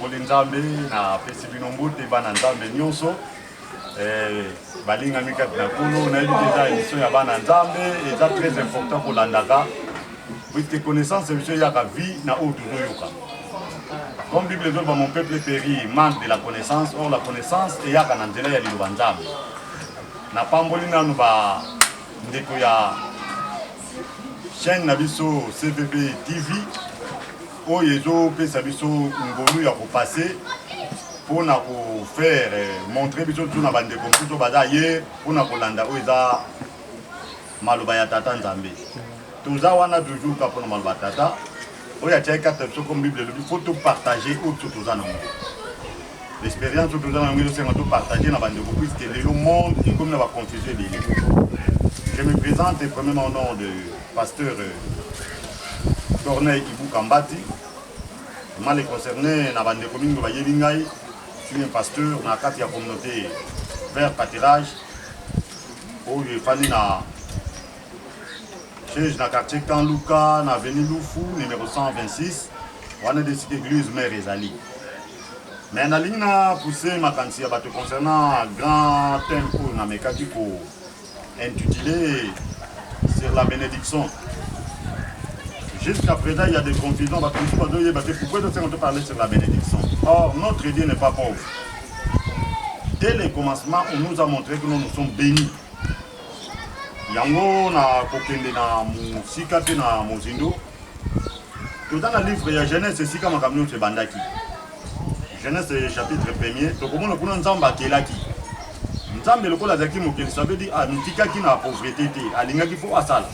Napamboli Nzambe, na pesi bino mbote bana Nzambe nyonso. Balinga mikati na kuno, na yebi déjà émission ya bana Nzambe, et ça très important pour l'andaka. Puisque connaissance c'est monsieur yaka vie na o toujours yoka. Comme Bible dit, mon peuple périt, manque de la connaissance, or la connaissance est yaka na nzela ya liloba Nzambe. Na pamboli nanu ba ndeko ya chaîne na biso CVP TV oyo ezopesa biso ngolu ya kopase mpona kofaire montre biso tuna bandeko mosusu baza ye mpona kolanda oyo eza maloba ya tata Nzambe. Toza wana toujours ka mpona maloba ya tata oyo atiaki kata biso comme Bible elobi faut topartage oyo biso toza nango. L'expérience oyo toza nango ezosenga topartage na bandeko puisque lelo monde ekomi na baconfusion ebele. Je me présente premièrement au nom de pasteur Corneille Ibou Kambati. Moi, les concernés, je suis un pasteur dans la communauté vers Pâturage, où je suis dans le quartier Kanlouka, dans l'avenue Loufou, numéro 126, où on a décidé l'église Mère Ezali. Mais dans la ligne, poussé ma candidature concernant un grand thème pour intitulé sur la bénédiction. Jusqu'à présent, il y a des confusions. Pourquoi on peut parler sur la bénédiction? Or, notre Dieu n'est pas pauvre. Dès le commencement, on nous a montré que nous sommes bénis. Yango na kokende na musika pe na mozindo. Tout dans le livre, il y a Genèse et Sika Makamio se bandaki. Genèse chapitre 1er. Donc, comment on a Nzamba kelaki. Nzambe lokola zaki mokeli, ça veut dire ah nutika ki na pauvreté te, alinga ki fo asala.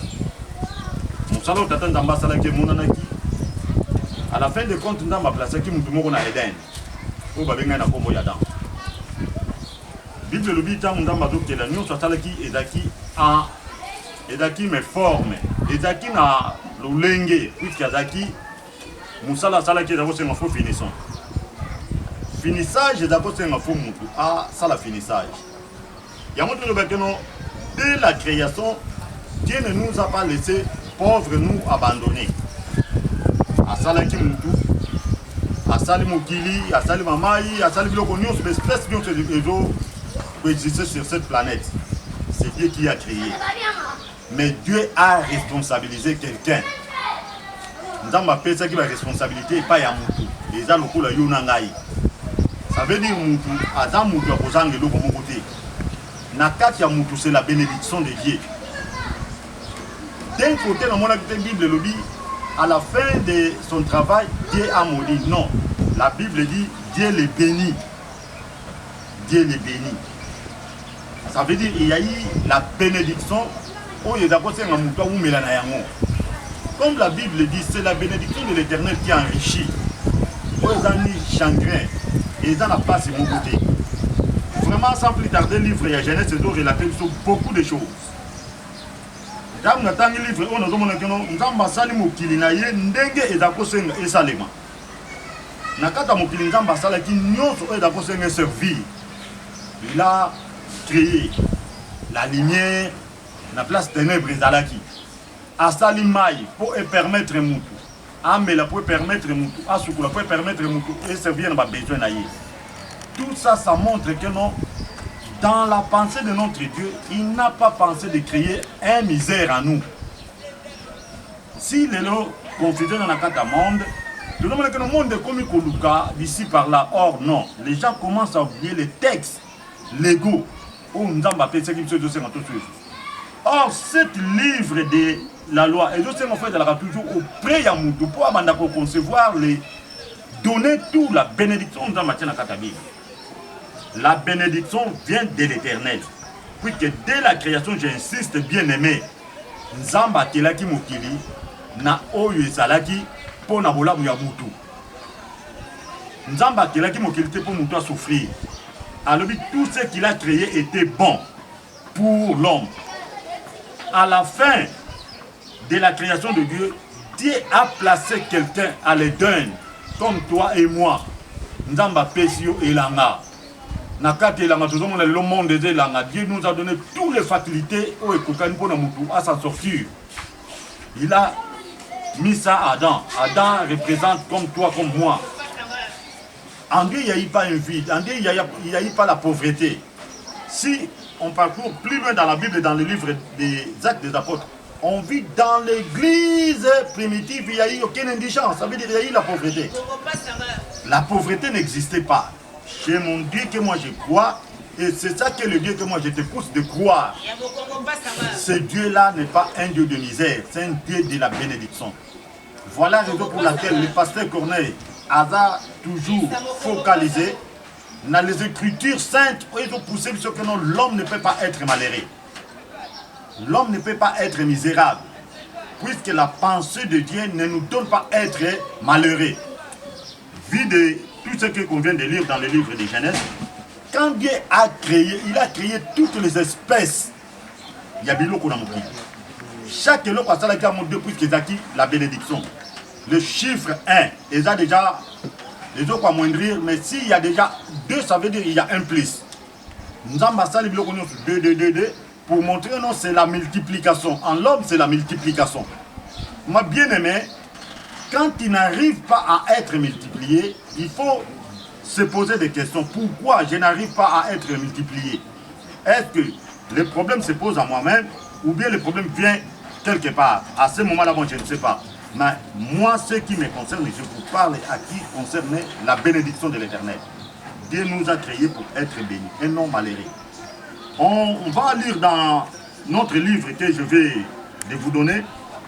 Musala tata Nzamba sala ki monanaki. À la fin de compte Nzamba place ki mutu moko na Eden. O ba benga na kombo ya dan. Bible lobi ta Nzamba zo kela nyonso sala ki ezaki en ezaki me forme, ezaki na lolenge puisque ezaki musala sala ki ezako senga fo finissant. Finissage ezako senga fo mutu a sala finissage. Dès la création, Dieu ne nous a pas laissé pauvres nous abandonner. Asalaki mutu, asali mokili, asali mamai, asali biloko nyonso, espèce nyonso ezo exister sur cette planète. C'est Dieu qui a créé. Mais Dieu a responsabilisé quelqu'un. Nous avons appelé ça qui va responsabilité pas ya mutu. Les aloko la yona ngai. Ça veut dire mutu, azam mutu akozanga eloko moko te. Nakati ya mutu, c'est la bénédiction de Dieu. D'un côté, dans la Bible le dit, à la fin de son travail, Dieu a maudit. Non, la Bible dit, Dieu les bénit. Dieu les bénit. Ça veut dire qu'il y a eu la bénédiction. Comme la Bible dit, c'est la bénédiction de l'Éternel qui enrichit. Aux amis chagrin, et ils n'ont pas sur mon côté. Vraiment, sans plus tarder, le livre et Genèse est relaté sur beaucoup de choses. Quand on attend le livre, on a demandé que nous avons passé mokili na ye ndenge ezakosenga esalema. Nakata mokili nzamba sala ki nyonso ezakosenga servir. Il a créé la lumière, la place ténèbres ezalaki. Asali mai pour permettre mutu. Amela pour permettre mutu, asukula pour permettre mutu et servir na besoin na ye. Tout ça, ça montre que non, dans la pensée de notre Dieu, il n'a pas pensé de créer un misère en nous. Si les lots confusion dans la carte monde, tout le monde que le monde est comme Koluka, d'ici par là. Or, non, les gens commencent à oublier les textes légaux. Or, ce livre de la loi, et je sais en fait, elle aura toujours auprès de Moutou pour concevoir les donner toute la bénédiction dans la carte Bible. La bénédiction vient de l'Éternel. Puisque dès la création, j'insiste, bien aimé, Nzamba telaki mokili na oyo ezalaki po na bolamu ya mutu. Nzamba telaki mokili te po mutu a souffrir. Alors tout ce qu'il a créé était bon pour l'homme. À la fin de la création de Dieu, Dieu a placé quelqu'un à l'Éden, comme toi et moi. Nzamba pesio elanga. Le monde des langues, Dieu nous a donné toutes les facilités à s'en sortir. Il a mis ça à Adam. Adam représente comme toi, comme moi. En Dieu, il n'y a eu pas un vide. En Dieu, il n'y a eu pas la pauvreté. Si on parcourt plus loin dans la Bible, dans le livre des Actes des Apôtres, on vit dans l'église primitive, il n'y a eu aucune indigence. Ça veut dire qu'il y a eu la pauvreté. La pauvreté n'existait pas. Chez mon Dieu que moi je crois, et c'est ça que le Dieu que moi je te pousse de croire. Ce Dieu-là n'est pas un Dieu de misère, c'est un Dieu de la bénédiction. Voilà la raison pour laquelle le pasteur Corneille a toujours focalisé dans les Écritures saintes. Ils ont poussé sur que non, l'homme ne peut pas être malheureux. L'homme ne peut pas être misérable, puisque la pensée de Dieu ne nous donne pas être malheureux. Vu de tout ce qu'on vient de lire dans le livre de Genèse, quand Dieu a créé, il a créé toutes les espèces. Il y a biloko dans mon pays. Chaque loko a salaki à mon Dieu, puisqu'il a acquis la bénédiction. Le chiffre 1, ils ont déjà, les autres amoindrir, mais s'il y a déjà 2, ça veut dire qu'il y a 1 plus. Nous avons passé 2, pour montrer non, c'est la multiplication. En l'homme, c'est la multiplication. Moi, bien aimé, quand il n'arrive pas à être multiplié, il faut se poser des questions. Pourquoi je n'arrive pas à être multiplié? Est-ce que le problème se pose à moi-même ou bien le problème vient quelque part? À ce moment-là, moi, je ne sais pas. Mais moi, ce qui me concerne, je vous parle à qui concerne la bénédiction de l'Éternel. Dieu nous a créés pour être bénis et non malheureux. On va lire dans notre livre que je vais vous donner,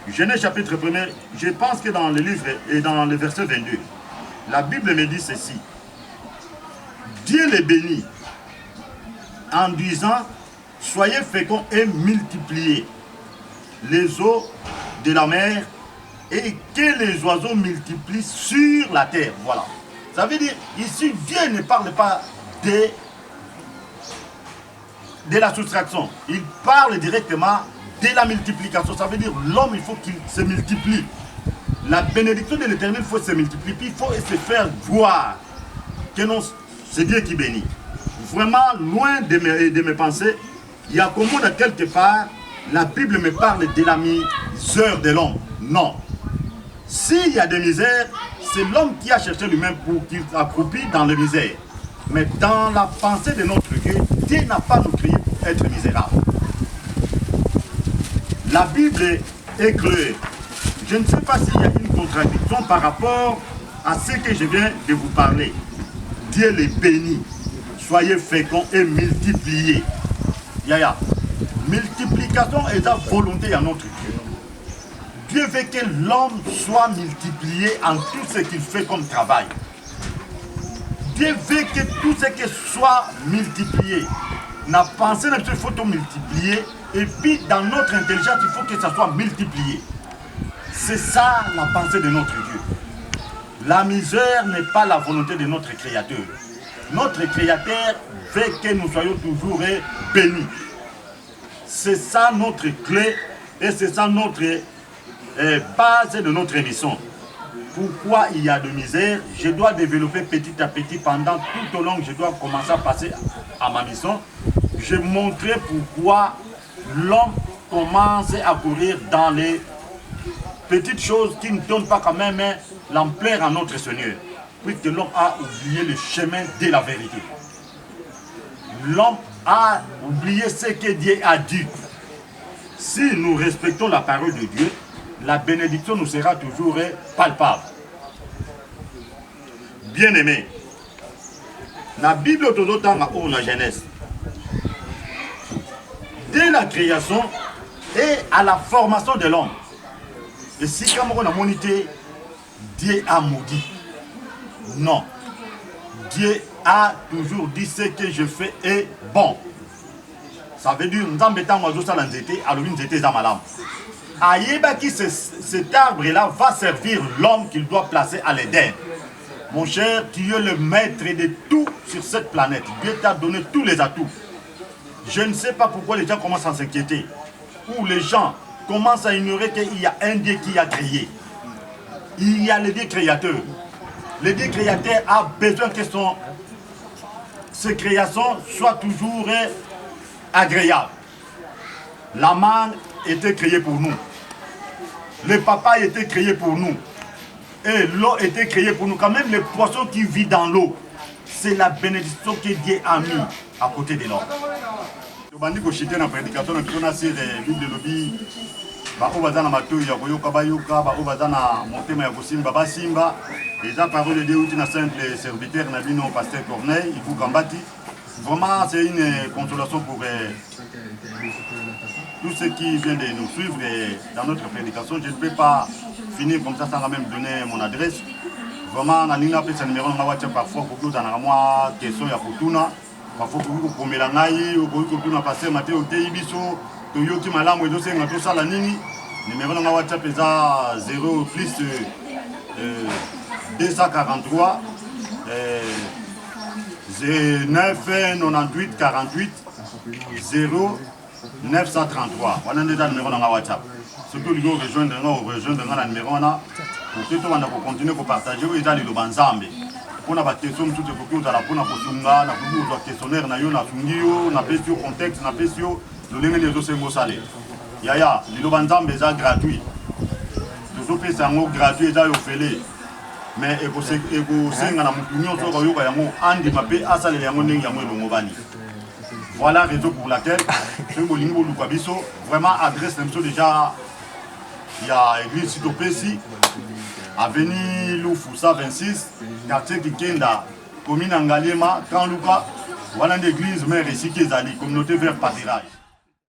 Genèse chapitre 1er, je pense que dans le livre et dans le verset 22, la Bible me dit ceci. Dieu les bénit en disant, soyez féconds et multipliez les eaux de la mer et que les oiseaux multiplient sur la terre. Voilà. Ça veut dire, ici, Dieu ne parle pas de la soustraction. Il parle directement de la multiplication. Ça veut dire, l'homme, il faut qu'il se multiplie. La bénédiction de l'Éternel, il faut se multiplier. Puis il faut se faire voir que non, c'est Dieu qui bénit. Vraiment, loin de mes pensées, il y a comme de quelque part, la Bible me parle de la misère de l'homme. Non. S'il y a des misères, c'est l'homme qui a cherché lui-même pour qu'il accroupisse dans les misères. Mais dans la pensée de notre Dieu, Dieu n'a pas nous créé pour être misérable. La Bible est claire. Je ne sais pas s'il y a une contradiction par rapport à ce que je viens de vous parler. Dieu les bénit. Soyez féconds et multipliez. Yaya. Multiplication est la volonté à notre Dieu. Dieu veut que l'homme soit multiplié en tout ce qu'il fait comme travail. Dieu veut que tout ce qui soit multiplié. La pensée, il faut tout multiplier. Et puis, dans notre intelligence, il faut que ça soit multiplié. C'est ça la pensée de notre Dieu. La misère n'est pas la volonté de notre Créateur. Notre Créateur veut que nous soyons toujours bénis. C'est ça notre clé et c'est ça notre base de notre émission. Pourquoi il y a de misère? Je dois développer petit à petit pendant tout au long, je dois commencer à passer à ma mission. Je montrerai pourquoi l'homme commence à courir dans les petites choses qui ne donnent pas quand même l'ampleur à notre Seigneur. Puisque l'homme a oublié le chemin de la vérité. L'homme a oublié ce que Dieu a dit. Si nous respectons la parole de Dieu, la bénédiction nous sera toujours palpable. Bien-aimé, la Bible est dans la Genèse. Dès la création et à la formation de l'homme. Et si comme on a monité, Dieu a maudit. Non. Dieu a toujours dit ce que je fais est bon. Ça veut dire, nous embêtons oiseau ça l'anzété, alors nous étions à malam. Aïeba qui cet arbre-là va servir l'homme qu'il doit placer à l'Éden. Mon cher, tu es le maître de tout sur cette planète. Dieu t'a donné tous les atouts. Je ne sais pas pourquoi les gens commencent à s'inquiéter. Ou les gens commencent à ignorer qu'il y a un Dieu qui a créé. Il y a le Dieu créateur. Le Dieu créateur a besoin que ses créations soient toujours agréables. La manne était créée pour nous. Le papaye était créé pour nous. Et l'eau était créée pour nous. Quand même, les poissons qui vivent dans l'eau, c'est la bénédiction que Dieu a mis à côté de nous. Je vais citer la prédication de la série de lobby. Bazana matoyi ya koyoka bayoka bazana motema ya kosimba basimba déjà parole de Dieu na simple serviteur na bino pasteur Corneille il faut Kambati. Vraiment c'est une consolation pour tous ceux qui viennent de nous suivre dans notre prédication. Je ne peux pas finir comme ça sans même donner mon adresse. Vraiment na linga pe numéro na WhatsApp parfois pour nous dans moi question ya kutuna parfois pour vous komela ngai ou kutuna pasteur Matteo Teibiso toyoki malamu ezo senga to sala nini numéro na WhatsApp eza 0 plus 243 9 98 48 0 933 voilà déjà numéro na WhatsApp surtout les rejoindre la numéro na pour que tout on continuer pour partager et dans le banzambe pour na ba question tout ce que za la pour na kosunga na kubuza questionnaire na yo na fungio na pesio contexte na pesio le lenge les autres mots salés yaya le banzambe za gratuit toujours pesa ngo gratuit za yo fele mais eko senga na mutu nyonso ko yoka yango andi mape asale yango ndenge yango elongo bani. Voilà la raison pour laquelle vraiment adresse déjà il y a l'église Sitopesi, avenue Loufoussa 26, quartier Kikenda, commune Angaliema, Kanluka, voilà l'église mère ici qui est allée, communauté vers pâturage.